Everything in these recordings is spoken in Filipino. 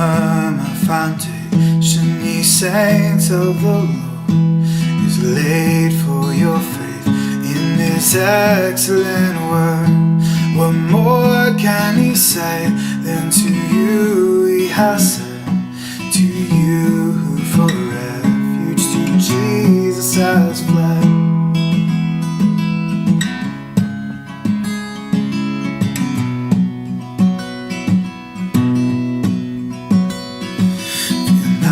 firm foundation, ye saints of the Lord, is laid for your faith in this excellent word. What more can he say than to you he has said? To you who for refuge to Jesus has fled.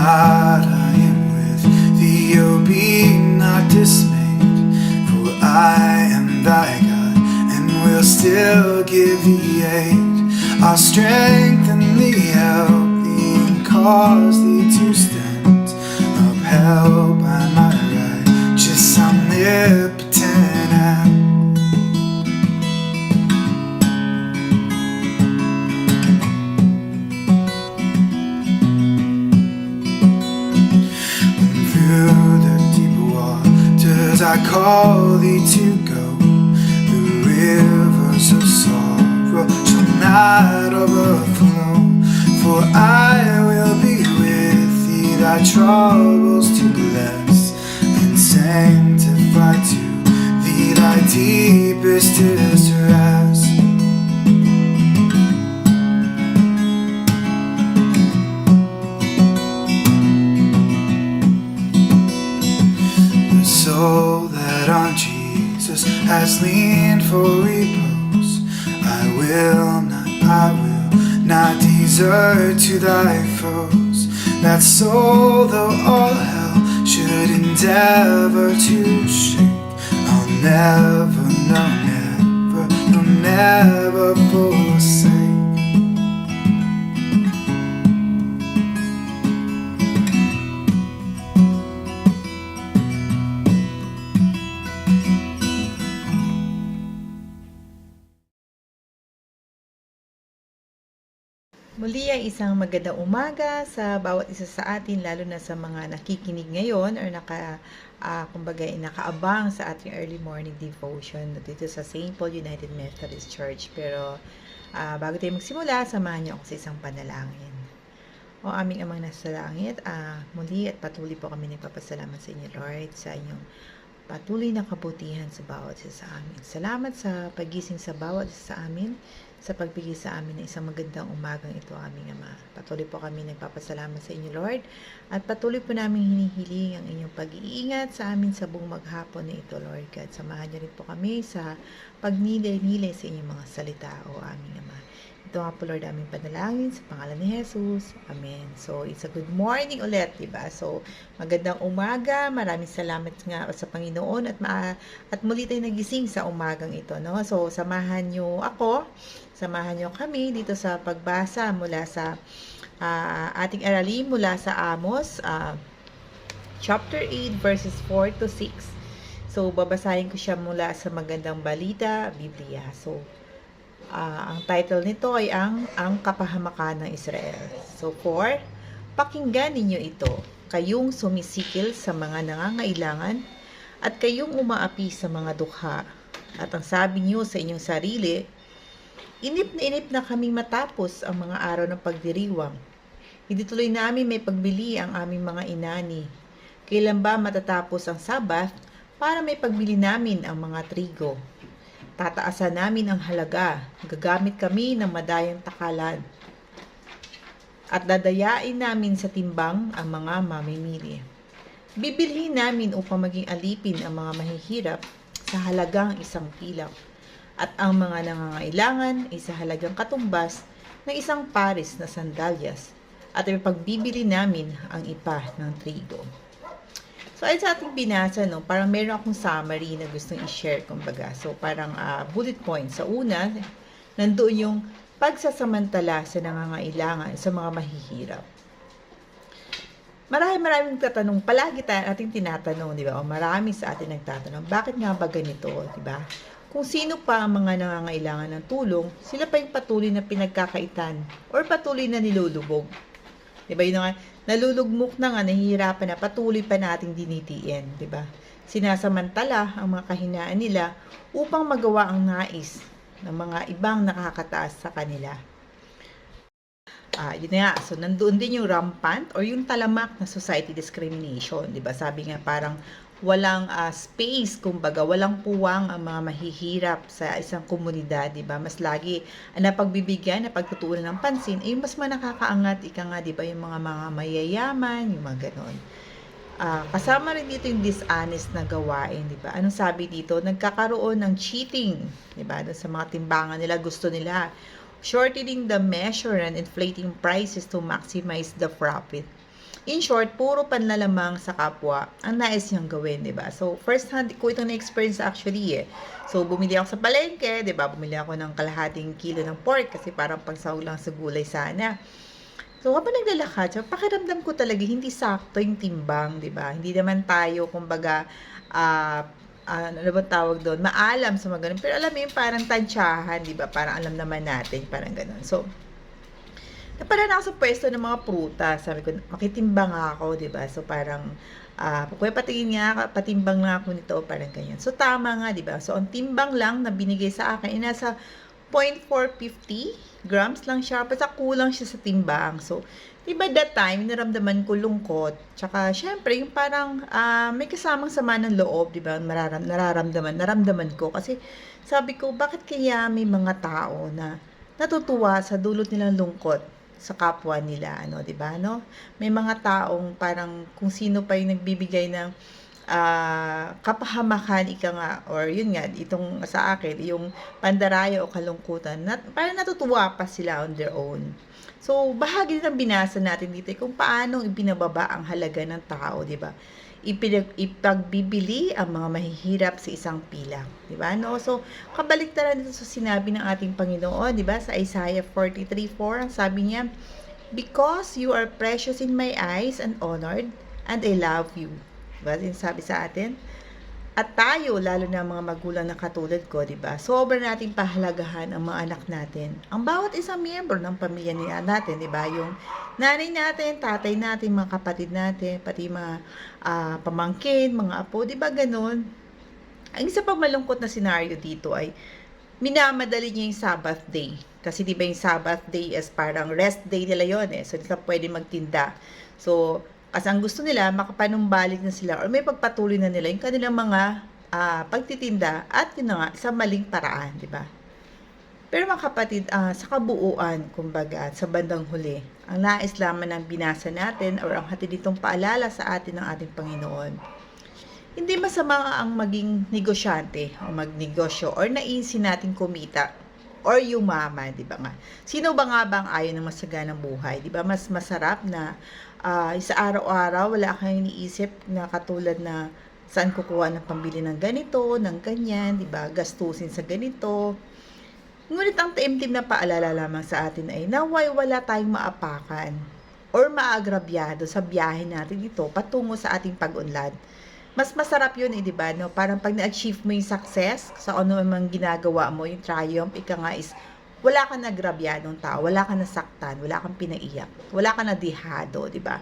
Not I am with thee, O be not dismayed, for I am thy God, and will still give thee aid. I'll strengthen thee, help thee, and cause thee to stand, upheld by my righteous omnipotent hand. I call thee to go, the rivers of sorrow shall not overflow, for I will be with thee, thy troubles to bless, and sanctify to thee thy deepest distress. Soul that on Jesus has leaned for repose, I will not desert to thy foes. That soul, though all hell should endeavor to shake, I'll never, no, never forsake. Muli ay isang magandang umaga sa bawat isa sa atin, lalo na sa mga nakikinig ngayon or kumbaga nakaabang sa ating early morning devotion dito sa St. Paul United Methodist Church. Pero bago tayo magsimula, samahan niyo ako sa isang panalangin. O aming amang nasa langit, muli at patuloy po kami nagpapasalamat sa inyo, Lord, sa inyong patuloy na kabutihan sa bawat isa sa amin. Salamat sa pagising sa bawat isa sa amin, sa pagbigay sa amin ng isang magandang umagang ito, aming Ama. Patuloy po kami nagpapasalamat sa inyo, Lord, at patuloy po namin hinihiling ang inyong pag-iingat sa amin sa buong maghapon na ito, Lord God. Samahan niyo rin po kami sa pagnilay-nilay sa inyong mga salita, o aming Ama. Ito nga po, Lord, aming panalangin sa pangalan ni Jesus. Amen. So, it's a good morning ulit, diba? So, magandang umaga. Maraming salamat nga sa Panginoon at muli tayo nagising sa umagang ito, no? So, samahan nyo kami dito sa pagbasa mula sa ating aralin mula sa Amos, chapter 8, verses 4 to 6. So, babasahin ko siya mula sa Magandang Balita, Biblia. So, ang title nito ay ang kapahamakan ng Israel. So, 4, pakinggan ninyo ito, kayong sumisikil sa mga nangangailangan at kayong umaapi sa mga dukha. At ang sabi niyo sa inyong sarili, inip na kaming matapos ang mga araw ng pagdiriwang. Hindi tuloy namin may pagbili ang aming mga inani. Kailan ba matatapos ang Sabath para may pagbili namin ang mga trigo? Tataasan namin ang halaga, gagamit kami ng madayang takalan, at dadayain namin sa timbang ang mga mamimili. Bibilhin namin upang maging alipin ang mga mahihirap sa halagang 1 pilak, at ang mga nangangailangan ay sa halagang katumbas ng 1 pares na sandalyas, at ipagbibili namin ang ipa ng trigo. So, ayun sa ating binasa, no, parang meron akong summary na gustong i-share, kumbaga. So, parang bullet points. Sa una, nandoon yung pagsasamantala sa nangangailangan, sa mga mahihirap. Maraming tatanong, palagi ating tinatanong, di ba? O marami sa atin nagtatanong, bakit nga ba ganito, di ba? Kung sino pa ang mga nangangailangan ng tulong, sila pa yung patuloy na pinagkakaitan or patuloy na nilulubog. Diba yun nga, nalulugmok na nga, nahihirapan na, patuloy pa nating dinitiin, diba? Sinasamantala ang mga kahinaan nila upang magawa ang nais ng mga ibang nakakataas sa kanila. Yun nga, so nandoon din yung rampant or yung talamak na society discrimination, 'di ba? Sabi nga parang walang space, kumbaga walang puwang ang mga mahihirap sa isang komunidad, 'di ba? Mas lagi ang napagbibigyan, napagtutuunan ng pansin ay mas nakakaangat, ika nga, 'di ba, yung mga mayayaman, yung mga ganon. Kasama rin dito yung dishonest na gawain, 'di ba? Anong sabi dito? Nagkakaroon ng cheating, 'di ba? Doon sa mga timbangan nila, gusto nila shortening the measure and inflating prices to maximize the profit. In short, puro panlalamang sa kapwa ang nais niyang gawin, 'di ba? So, first hand ko itong na-experience actually eh. So, bumili ako sa palengke, 'di ba? Bumili ako ng kalahating kilo ng pork kasi parang pangsahog lang sa gulay sana. So, habang naglalakad, so, pakiramdam ko talaga hindi sakto yung timbang, 'di ba? Hindi naman tayo kumbaga ano ba tawag doon? Maalam sa mga ganun. Pero alam mo yung parang tansyahan, 'di ba? Parang alam naman natin, parang ganun. So, napadaan ako sa pwesto ng mga prutas. Sabi ko, makitimbang ako, 'di ba? So, parang kuya patingin nga, patimbang na ako nito, parang ganyan. So, tama nga, 'di ba? So, ang timbang lang na binigay sa akin ay nasa 0.450 grams lang siya, basta kulang siya sa timbang. So, diba that time, naramdaman ko lungkot, tsaka syempre, yung parang may kasamang sama ng loob, diba, naramdaman ko, kasi sabi ko, bakit kaya may mga tao na natutuwa sa dulot nilang lungkot sa kapwa nila, ano, diba, no? May mga taong parang kung sino pa yung nagbibigay ng kapahamakan, ika nga, or yun nga, itong sa akin, yung pandaraya o kalungkutan, parang natutuwa pa sila on their own. So, bahagi din ng binasa natin dito kung paano ibinababa ang halaga ng tao, di ba? Ipagbibili ang mga mahihirap sa isang pila, di ba? No? So, kabaliktaran dito sa sinabi ng ating Panginoon, di ba? Sa Isaiah 43:4, ang sabi niya, "Because you are precious in my eyes and honored, and I love you." Diba? Sabi sa atin. At tayo, lalo na mga magulang na katulad ko, diba? Sobra nating pahalagahan ang mga anak natin. Ang bawat isang miyembro ng pamilya niya natin, diba? Yung nanay natin, tatay natin, mga kapatid natin, pati mga pamangkin, mga apo, diba ganun? Ang isa pang malungkot na senaryo dito ay minamadali niya yung Sabbath day. Kasi diba yung Sabbath day is parang rest day nila yon eh. So, hindi ka pwede magtinda. So, kasi ang gusto nila, makapanumbalik na sila or may pagpatuloy na nila yung kanilang mga pagtitinda at yun na nga, sa maling paraan, di ba? Pero mga kapatid, sa kabuuan, kumbaga, sa bandang huli, ang nais lamang ng binasa natin or ang hatid itong paalala sa atin ng ating Panginoon, hindi masama ang maging negosyante o magnegosyo or naisin natin kumita or yumaman, di ba nga? Sino ba nga ba ang ayaw ng masaganang buhay? Di ba mas masarap na sa araw-araw wala kang iniisip na katulad na saan kukuha ng pambili ng ganito, ng ganyan, di ba? Gastusin sa ganito. Ngunit ang taimtim na paalala lamang sa atin ay naway wala tayong maapakan or maagrabyado sa biyahe natin ito patungo sa ating pag-unlad. Mas masarap yun di ba? No? Parang pag na-achieve mo yung success sa ano mang ginagawa mo, yung triumph, ika nga is wala kang nagrabyadong tao, wala kang nasaktan, wala kang pinaiyak, wala kang nadihado, di ba?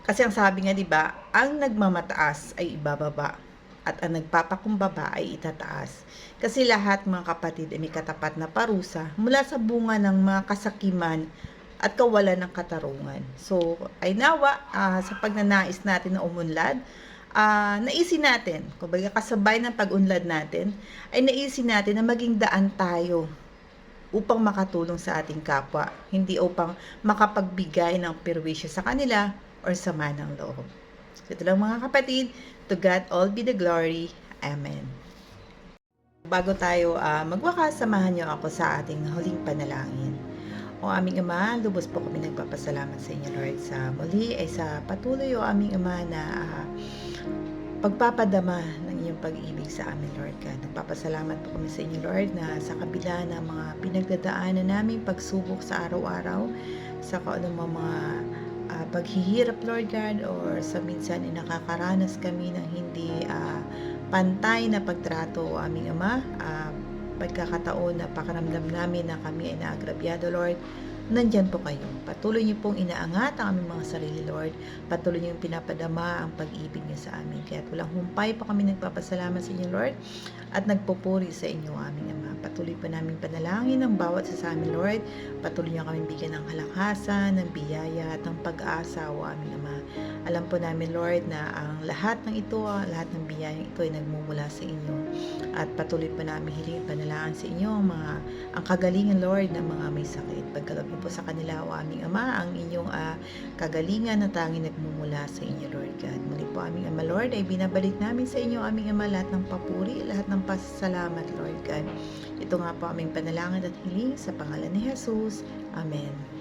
Kasi ang sabi nga, di ba, ang nagmamataas ay ibababa at ang nagpapakumbaba ay itataas. Kasi lahat, mga kapatid, ay may katapat na parusa mula sa bunga ng mga kasakiman at kawalan ng katarungan. So, ay nawa, sa pagnanais natin na umunlad, naisin natin, kumbaga kasabay ng pag-unlad natin, ay naisin natin na maging daan tayo upang makatulong sa ating kapwa, hindi upang makapagbigay ng perwisyo sa kanila or sama ng loob. So, ito lang mga kapatid, to God all be the glory. Amen. Bago tayo magwakas, samahan niyo ako sa ating huling panalangin. O aming Ama, lubos po kami nagpapasalamat sa inyo, Lord, sa muli ay sa patuloy o aming Ama na pagpapadama ng iyong pag-ibig sa amin, Lord God. Nagpapasalamat po kami sa inyo, Lord, na sa kabila ng mga pinagdadaanan naming pagsubok sa araw-araw, sa kung mga paghihirap, Lord God, or sa minsan ay nakakaranas kami ng hindi pantay na pagtrato, o aming Ama, pagkakataon na pakaramdam namin na kami ay naagrabyado, Lord. nandyan po kayo. Patuloy niyo pong inaangat ang aming mga sarili, Lord. Patuloy niyo yung pinapadama ang pag-ibig niyo sa amin. Kaya walang humpay po kami nagpapasalamat sa inyo, Lord, at nagpupuri sa inyo, aming Ama. Patuloy po namin panalangin ang bawat isa sa amin, Lord. Patuloy niyo kami bigyan ng kalakasan, ng biyaya, at ng pag-asa, o aming Ama. Alam po namin, Lord, na ang lahat ng ito, lahat ng biyayang ito ay nagmumula sa inyo. At patuloy po namin hiling panalangin sa inyo ang kagalingan, Lord, ng mga may sakit. Pagkaloob niyo po sa kanila, o aming Ama, ang inyong kagalingan na tanging nagmumula sa inyo, Lord God. Muli po, aming Ama, Lord, ay binabalik namin sa inyo, aming Ama, lahat ng papuri, lahat ng pasasalamat, Lord God. Ito nga po aming panalangin at hiling sa pangalan ni Jesus. Amen.